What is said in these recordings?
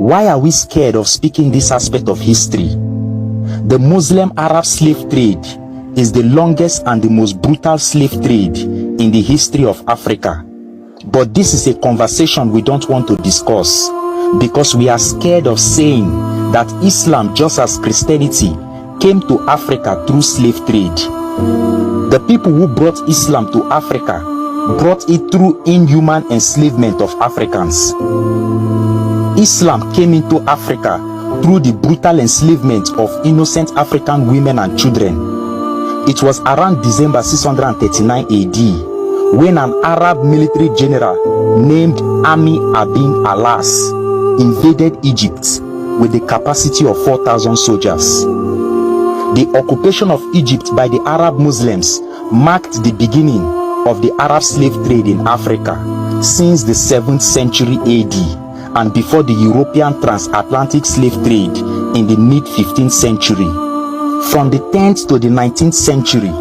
Why are we scared of speaking this aspect of history? The Muslim-Arab slave trade is the longest and the most brutal slave trade in the history of Africa. But this is a conversation we don't want to discuss because we are scared of saying that Islam, just as Christianity, came to Africa through slave trade. The people who brought Islam to Africa brought it through inhuman enslavement of Africans. Islam came into Africa through the brutal enslavement of innocent African women and children. It was around December 639 AD when an Arab military general named Ami Abin Alas invaded Egypt with the capacity of 4,000 soldiers. The occupation of Egypt by the Arab Muslims marked the beginning of the Arab slave trade in Africa since the 7th century AD and before the European transatlantic slave trade in the mid-15th century. From the 10th to the 19th century,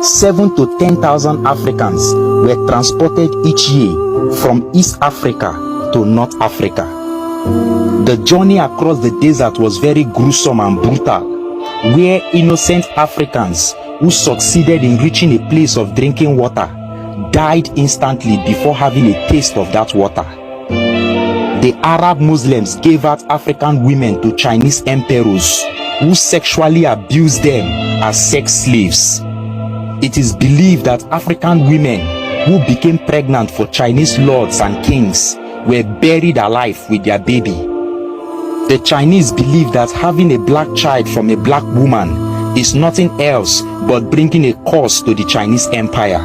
7,000 to 10,000 Africans were transported each year from East Africa to North Africa. The journey across the desert was very gruesome and brutal, where innocent Africans who succeeded in reaching a place of drinking water died instantly before having a taste of that water. The Arab Muslims gave out African women to Chinese emperors who sexually abused them as sex slaves. It is believed that African women who became pregnant for Chinese lords and kings were buried alive with their baby. The Chinese believe that having a black child from a black woman is nothing else but bringing a curse to the Chinese empire.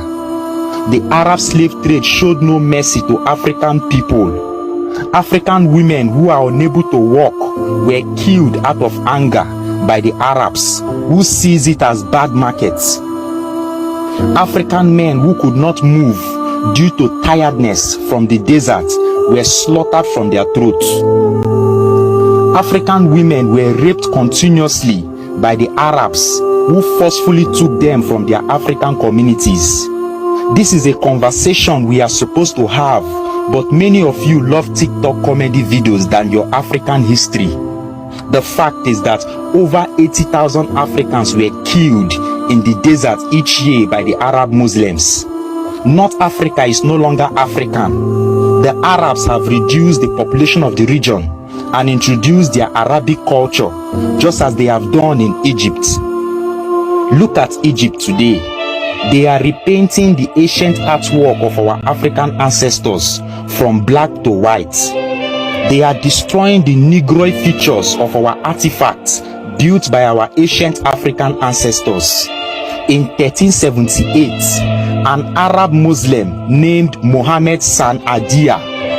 The Arab slave trade showed no mercy to African people. African women who are unable to walk were killed out of anger by the Arabs, who sees it as bad markets. African men who could not move due to tiredness from the desert were slaughtered from their throats. African women were raped continuously by the Arabs, who forcefully took them from their African communities. This is a conversation we are supposed to have, but many of you love TikTok comedy videos than your African history. The fact is that over 80,000 Africans were killed in the desert each year by the Arab Muslims. North Africa is no longer African. The Arabs have reduced the population of the region and introduced their Arabic culture, just as they have done in Egypt. Look at Egypt today. They are repainting the ancient artwork of our African ancestors from black to white. They are destroying the Negroid features of our artifacts built by our ancient African ancestors. In 1378, an Arab Muslim named Mohammed San Adia,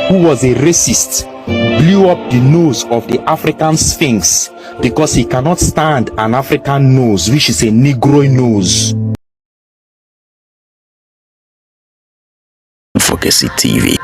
who was a racist, blew up the nose of the African Sphinx because he cannot stand an African nose, which is a Negroid nose. Advocacy TV.